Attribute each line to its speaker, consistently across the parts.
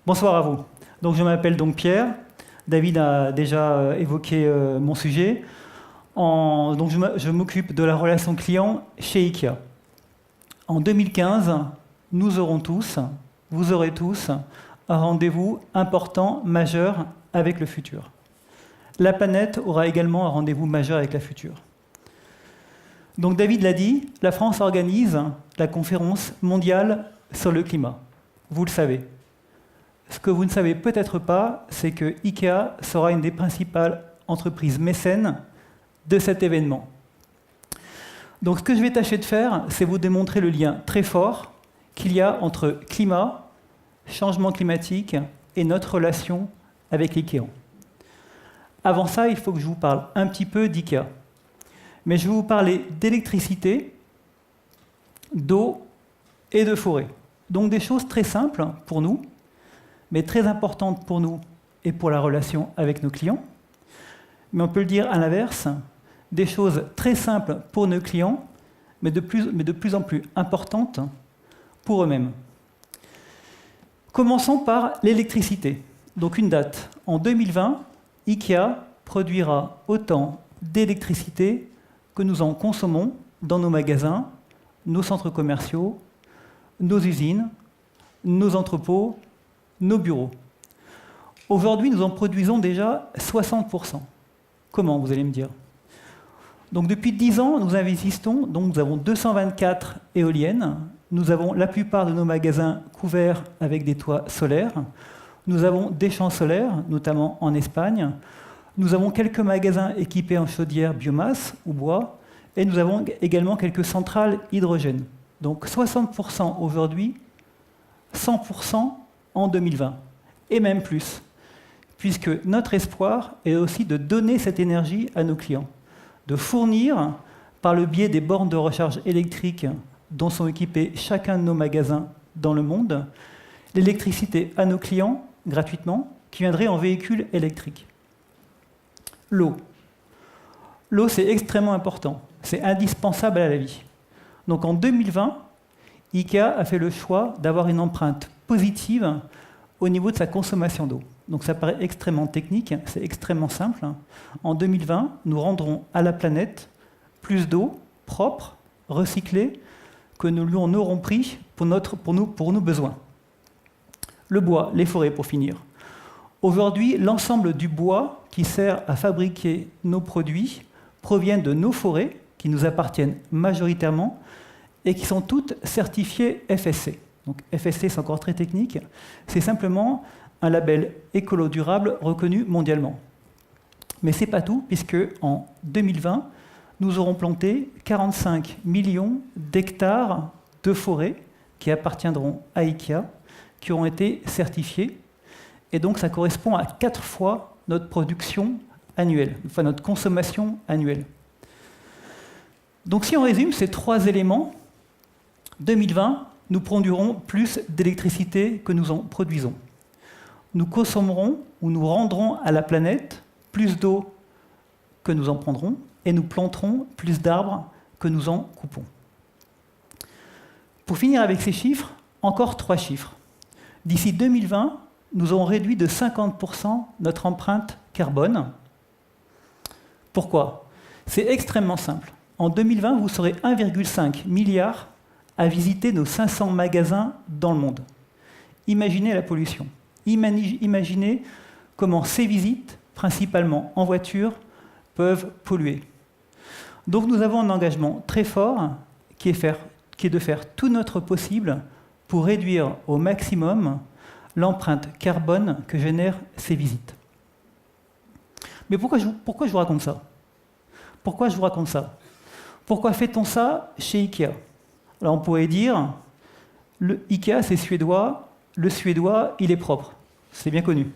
Speaker 1: Bonsoir à vous. Donc, je m'appelle donc Pierre. David a déjà évoqué mon sujet. Donc, je m'occupe de la relation client chez IKEA. En 2015, nous aurons tous, vous aurez tous, un rendez-vous important, majeur avec le futur. La planète aura également un rendez-vous majeur avec la future. Donc David l'a dit, la France organise la conférence mondiale sur le climat. Vous le savez. Ce que vous ne savez peut-être pas, c'est que IKEA sera une des principales entreprises mécènes de cet événement. Donc ce que je vais tâcher de faire, c'est vous démontrer le lien très fort qu'il y a entre climat, changement climatique et notre relation avec l'IKEA. Avant ça, il faut que je vous parle un petit peu d'IKEA. Mais je vais vous parler d'électricité, d'eau et de forêt. Donc des choses très simples pour nous, mais très importantes pour nous et pour la relation avec nos clients. Mais on peut le dire à l'inverse, des choses très simples pour nos clients, mais de plus en plus importantes pour eux-mêmes. Commençons par l'électricité. Donc une date. En 2020, IKEA produira autant d'électricité que nous en consommons dans nos magasins, nos centres commerciaux, nos usines, nos entrepôts, nos bureaux. Aujourd'hui, nous en produisons déjà 60%. Comment, vous allez me dire? Donc depuis 10 ans, nous investissons, donc nous avons 224 éoliennes, nous avons la plupart de nos magasins couverts avec des toits solaires, nous avons des champs solaires, notamment en Espagne, nous avons quelques magasins équipés en chaudière biomasse ou bois, et nous avons également quelques centrales hydrogène. Donc 60% aujourd'hui, 100% en 2020, et même plus, puisque notre espoir est aussi de donner cette énergie à nos clients, de fournir, par le biais des bornes de recharge électrique dont sont équipés chacun de nos magasins dans le monde, l'électricité à nos clients, gratuitement, qui viendrait en véhicule électrique. L'eau. L'eau, c'est extrêmement important. C'est indispensable à la vie. Donc en 2020, IKEA a fait le choix d'avoir une empreinte positive au niveau de sa consommation d'eau. Donc ça paraît extrêmement technique, c'est extrêmement simple. En 2020, nous rendrons à la planète plus d'eau propre, recyclée, que nous lui en aurons pris pour nos besoins. Le bois, les forêts pour finir. Aujourd'hui, l'ensemble du bois qui sert à fabriquer nos produits provient de nos forêts, qui nous appartiennent majoritairement, et qui sont toutes certifiées FSC. Donc FSC, c'est encore très technique, c'est simplement un label écolo-durable reconnu mondialement. Mais ce n'est pas tout, puisque en 2020, nous aurons planté 45 millions d'hectares de forêts qui appartiendront à IKEA, qui auront été certifiés. Et donc ça correspond à 4 fois notre production annuelle, enfin notre consommation annuelle. Donc si on résume ces 3 éléments, 2020, nous produirons plus d'électricité que nous en produisons. Nous consommerons ou nous rendrons à la planète plus d'eau que nous en prendrons et nous planterons plus d'arbres que nous en coupons. Pour finir avec ces chiffres, encore 3 chiffres. D'ici 2020, nous aurons réduit de 50% notre empreinte carbone. Pourquoi? C'est extrêmement simple. En 2020, vous serez 1,5 milliard à visiter nos 500 magasins dans le monde. Imaginez la pollution. Imaginez comment ces visites, principalement en voiture, peuvent polluer. Donc nous avons un engagement très fort qui est de faire tout notre possible pour réduire au maximum l'empreinte carbone que génèrent ces visites. Mais pourquoi je vous raconte ça? Pourquoi je vous raconte ça? Pourquoi fait-on ça chez IKEA? Alors on pourrait dire, le IKEA c'est suédois, le suédois il est propre. C'est bien connu.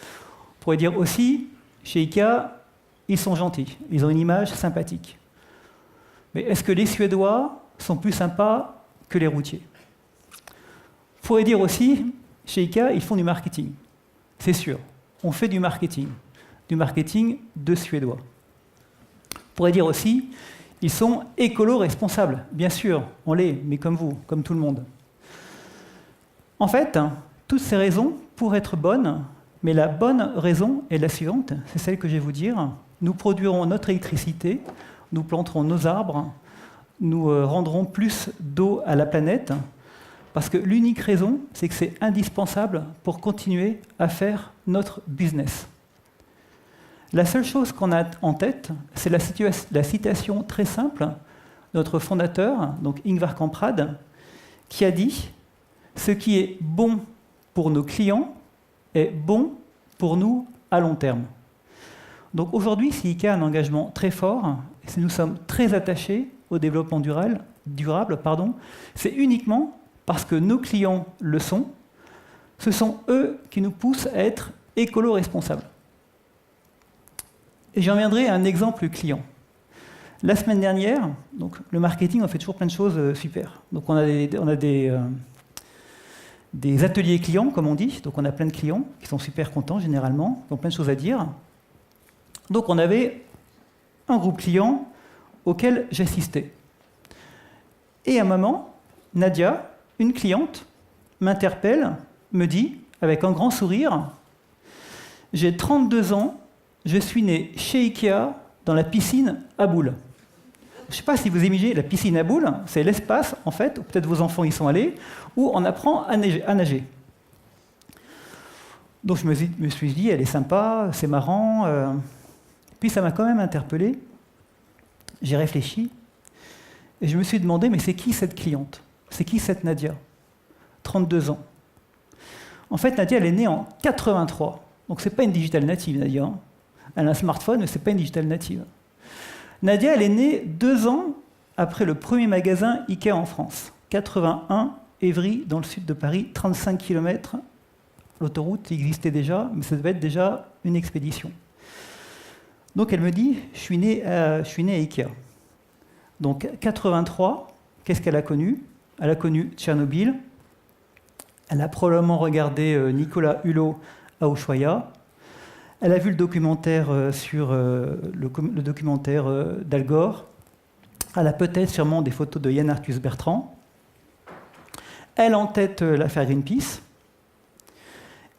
Speaker 1: On pourrait dire aussi, chez IKEA, ils sont gentils, ils ont une image sympathique. Mais est-ce que les Suédois sont plus sympas que les routiers? On pourrait dire aussi, chez IKEA, ils font du marketing. C'est sûr, on fait du marketing de Suédois. On pourrait dire aussi, ils sont écolo-responsables. Bien sûr, on l'est, mais comme vous, comme tout le monde. En fait, Toutes ces raisons pourraient être bonnes, mais la bonne raison est la suivante, c'est celle que je vais vous dire. Nous produirons notre électricité, nous planterons nos arbres, nous rendrons plus d'eau à la planète, parce que l'unique raison, c'est que c'est indispensable pour continuer à faire notre business. La seule chose qu'on a en tête, c'est la citation très simple de notre fondateur, donc Ingvar Kamprad, qui a dit « Ce qui est bon pour nos clients est bon pour nous à long terme ». Donc aujourd'hui, si IKEA a un engagement très fort, et si nous sommes très attachés au développement durable, c'est uniquement parce que nos clients le sont. Ce sont eux qui nous poussent à être écolo-responsables. Et j'en viendrai à un exemple client. La semaine dernière, donc le marketing, on fait toujours plein de choses super. Donc on a des ateliers clients, comme on dit. Donc on a plein de clients qui sont super contents généralement, qui ont plein de choses à dire. Donc on avait un groupe client auquel j'assistais. Et à un moment, Nadia, une cliente, m'interpelle, me dit, avec un grand sourire, « J'ai 32 ans, je suis né chez IKEA dans la piscine à boules. » Je ne sais pas si vous imaginez la piscine à boules, c'est l'espace, en fait, où peut-être vos enfants y sont allés, où on apprend à nager. Donc je me suis dit, elle est sympa, c'est marrant. Puis ça m'a quand même interpellé. J'ai réfléchi et je me suis demandé, mais c'est qui cette cliente? C'est qui cette Nadia? 32 ans. En fait, Nadia, elle est née en 83. Donc c'est pas une digital native, Nadia. Hein. Elle a un smartphone, mais c'est pas une digital native. Nadia, elle est née 2 ans après le premier magasin IKEA en France. 81, Évry, dans le sud de Paris, 35 km. L'autoroute existait déjà, mais ça devait être déjà une expédition. Donc elle me dit, je suis née à IKEA. Donc 83, qu'est-ce qu'elle a connu? Elle a connu Tchernobyl. Elle a probablement regardé Nicolas Hulot à Ushuaïa. Elle a vu le documentaire le documentaire d'Al Gore. Elle a peut-être sûrement des photos de Yann Arthus Bertrand. Elle a en tête l'affaire Greenpeace.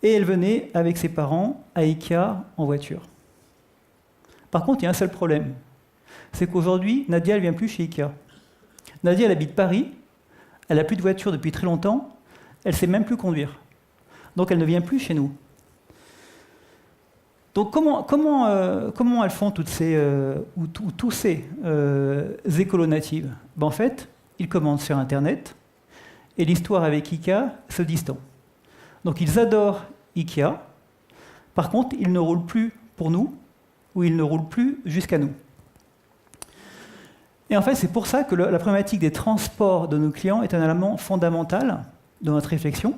Speaker 1: Et elle venait avec ses parents à IKEA en voiture. Par contre, il y a un seul problème. C'est qu'aujourd'hui, Nadia, elle ne vient plus chez IKEA. Nadia, elle habite Paris. Elle n'a plus de voiture depuis très longtemps. Elle ne sait même plus conduire. Donc, elle ne vient plus chez nous. Donc, comment elles font toutes ces, tous ces écolo-natives? En fait, ils commandent sur Internet et l'histoire avec IKEA se distend. Donc, ils adorent IKEA. Par contre, ils ne roulent plus pour nous ou ils ne roulent plus jusqu'à nous. Et en fait, c'est pour ça que la problématique des transports de nos clients est un élément fondamental de notre réflexion.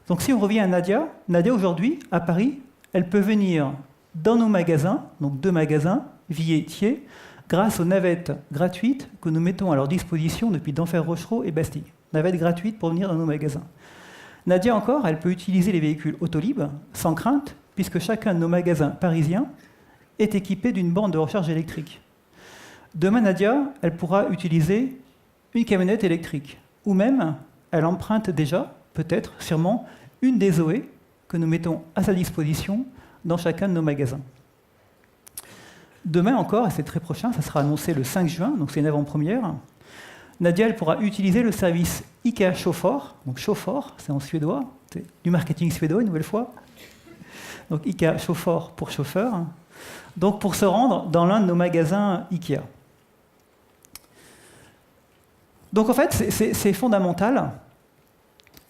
Speaker 1: Donc si on revient à Nadia, Nadia aujourd'hui, à Paris, elle peut venir dans nos magasins, donc 2 magasins, Villiers et Thiers, grâce aux navettes gratuites que nous mettons à leur disposition depuis Denfert Rochereau et Bastille. Navettes gratuites pour venir dans nos magasins. Nadia encore, elle peut utiliser les véhicules Autolib sans crainte, puisque chacun de nos magasins parisiens est équipé d'une borne de recharge électrique. Demain, Nadia, elle pourra utiliser une camionnette électrique, ou même, elle emprunte déjà, peut-être, sûrement, une des Zoé que nous mettons à sa disposition dans chacun de nos magasins. Demain encore, et c'est très prochain, ça sera annoncé le 5 juin, donc c'est une avant-première, Nadia, elle pourra utiliser le service IKEA Chauffeur, donc Chauffeur, c'est en suédois, c'est du marketing suédois une nouvelle fois, donc IKEA Chauffeur pour chauffeur, donc pour se rendre dans l'un de nos magasins IKEA. Donc en fait, c'est fondamental.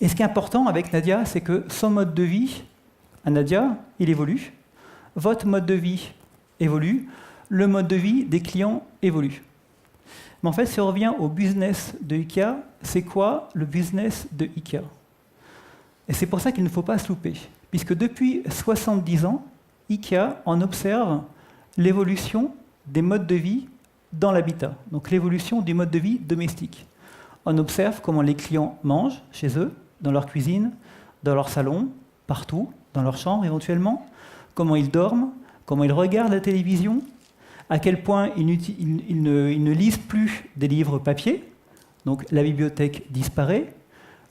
Speaker 1: Et ce qui est important avec Nadia, c'est que son mode de vie, à Nadia, il évolue. Votre mode de vie évolue. Le mode de vie des clients évolue. Mais en fait, si on revient au business de IKEA, c'est quoi le business de IKEA? Et c'est pour ça qu'il ne faut pas se louper. Puisque depuis 70 ans, IKEA en observe l'évolution des modes de vie dans l'habitat. Donc l'évolution du mode de vie domestique. On observe comment les clients mangent chez eux, dans leur cuisine, dans leur salon, partout, dans leur chambre éventuellement, comment ils dorment, comment ils regardent la télévision, à quel point ils ne lisent plus des livres papier, donc la bibliothèque disparaît,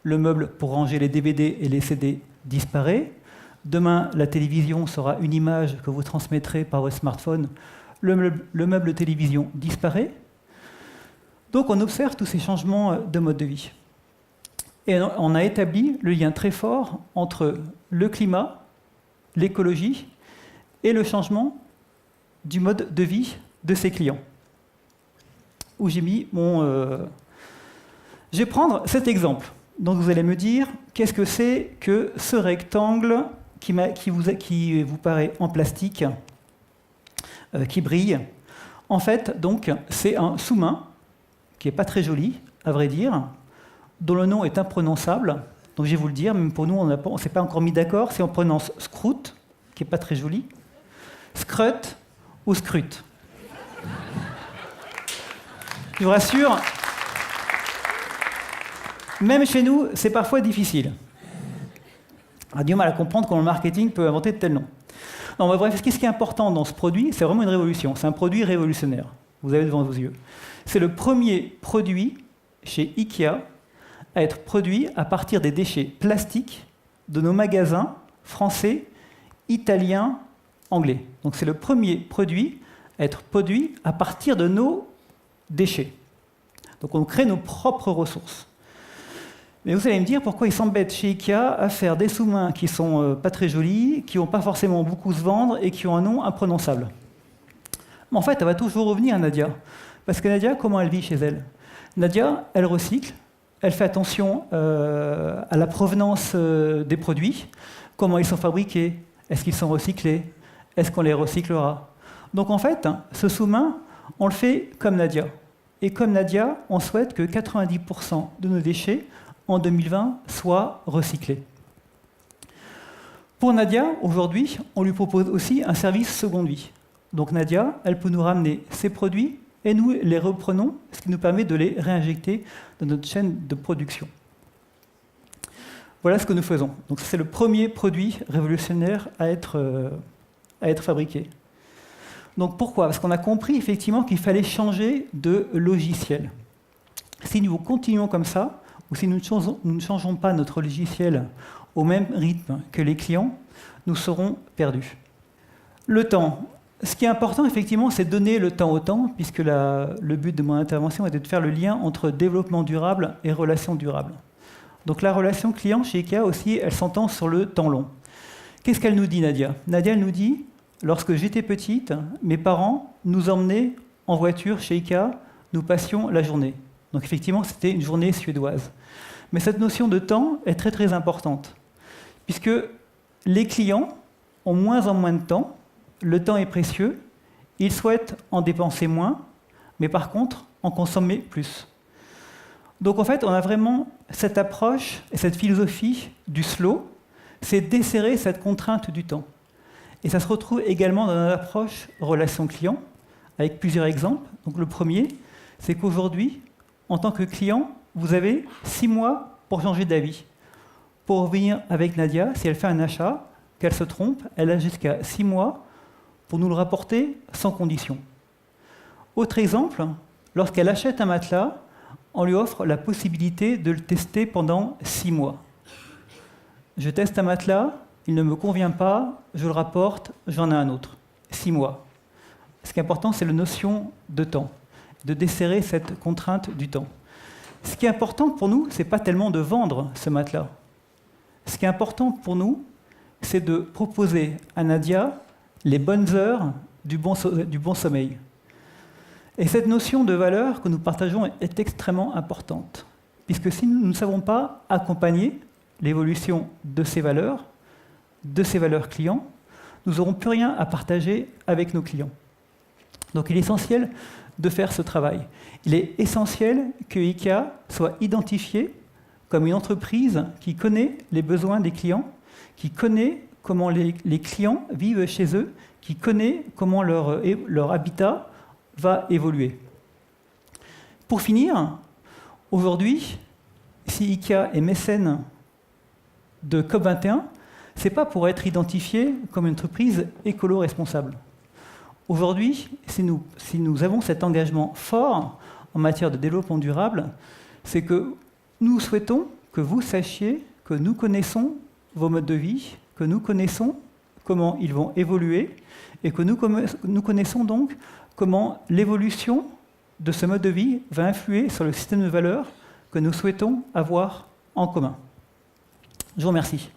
Speaker 1: le meuble pour ranger les DVD et les CD disparaît. Demain, la télévision sera une image que vous transmettrez par votre smartphone. Le meuble télévision disparaît. Donc on observe tous ces changements de mode de vie. Et on a établi le lien très fort entre le climat, l'écologie et le changement du mode de vie de ses clients. Où j'ai mis mon... Je vais prendre cet exemple. Donc vous allez me dire, qu'est-ce que c'est que ce rectangle qui vous paraît en plastique, qui brille? En fait, donc, c'est un sous-main, qui n'est pas très joli, à vrai dire, dont le nom est imprononçable. Donc je vais vous le dire, même pour nous, on ne s'est pas encore mis d'accord si on prononce Scroot, qui n'est pas très joli, Scrut ou Scrut. Je vous rassure, même chez nous, c'est parfois difficile. On a du mal à comprendre comment le marketing peut inventer de tels noms. Non, mais bref, ce qui est important dans ce produit, c'est vraiment une révolution. C'est un produit révolutionnaire. Vous avez devant vos yeux. C'est le premier produit chez Ikea à être produit à partir des déchets plastiques de nos magasins français, italiens, anglais. Donc c'est le premier produit à être produit à partir de nos déchets. Donc on crée nos propres ressources. Mais vous allez me dire pourquoi ils s'embêtent chez Ikea à faire des sous-mains qui sont pas très jolis, qui vont pas forcément beaucoup se vendre et qui ont un nom imprononçable. Mais en fait, elle va toujours revenir à Nadia. Parce que Nadia, comment elle vit chez elle? Nadia, elle recycle, elle fait attention à la provenance des produits, comment ils sont fabriqués, est-ce qu'ils sont recyclés, est-ce qu'on les recyclera. Donc en fait, ce sous-main, on le fait comme Nadia. Et comme Nadia, on souhaite que 90% de nos déchets en 2020 soient recyclés. Pour Nadia, aujourd'hui, on lui propose aussi un service seconde vie. Donc Nadia, elle peut nous ramener ses produits et nous les reprenons, ce qui nous permet de les réinjecter dans notre chaîne de production. Voilà ce que nous faisons. Donc c'est le premier produit révolutionnaire à être fabriqué. Donc pourquoi? Parce qu'on a compris effectivement qu'il fallait changer de logiciel. Si nous continuons comme ça, ou si nous ne changeons pas notre logiciel au même rythme que les clients, nous serons perdus. Le temps. Ce qui est important, effectivement, c'est de donner le temps au temps, puisque le but de mon intervention était de faire le lien entre développement durable et relation durable. Donc la relation client chez Ikea aussi, elle s'entend sur le temps long. Qu'est-ce qu'elle nous dit, Nadia? Nadia, elle nous dit, lorsque j'étais petite, mes parents nous emmenaient en voiture chez Ikea, nous passions la journée. Donc effectivement, c'était une journée suédoise. Mais cette notion de temps est très très importante, puisque les clients ont moins en moins de temps, le temps est précieux, ils souhaitent en dépenser moins, mais par contre, en consommer plus. Donc en fait, on a vraiment cette approche et cette philosophie du slow, c'est desserrer cette contrainte du temps. Et ça se retrouve également dans notre approche relation client, avec plusieurs exemples. Donc le premier, c'est qu'aujourd'hui, en tant que client, vous avez 6 mois pour changer d'avis. Pour revenir avec Nadia, si elle fait un achat, qu'elle se trompe, elle a jusqu'à 6 mois pour nous le rapporter sans condition. Autre exemple, lorsqu'elle achète un matelas, on lui offre la possibilité de le tester pendant 6 mois. Je teste un matelas, il ne me convient pas, je le rapporte, j'en ai un autre. 6 mois. Ce qui est important, c'est la notion de temps, de desserrer cette contrainte du temps. Ce qui est important pour nous, ce n'est pas tellement de vendre ce matelas. Ce qui est important pour nous, c'est de proposer à Nadia les bonnes heures du bon sommeil. Et cette notion de valeur que nous partageons est extrêmement importante, puisque si nous ne savons pas accompagner l'évolution de ces valeurs clients, nous n'aurons plus rien à partager avec nos clients. Donc il est essentiel de faire ce travail. Il est essentiel que Ikea soit identifié comme une entreprise qui connaît les besoins des clients, qui connaît comment les clients vivent chez eux, qui connaît comment leur habitat va évoluer. Pour finir, aujourd'hui, si Ikea est mécène de COP21, ce n'est pas pour être identifié comme une entreprise écolo-responsable. Aujourd'hui, si nous avons cet engagement fort en matière de développement durable, c'est que nous souhaitons que vous sachiez que nous connaissons vos modes de vie, que nous connaissons comment ils vont évoluer, et que nous connaissons donc comment l'évolution de ce mode de vie va influer sur le système de valeurs que nous souhaitons avoir en commun. Je vous remercie.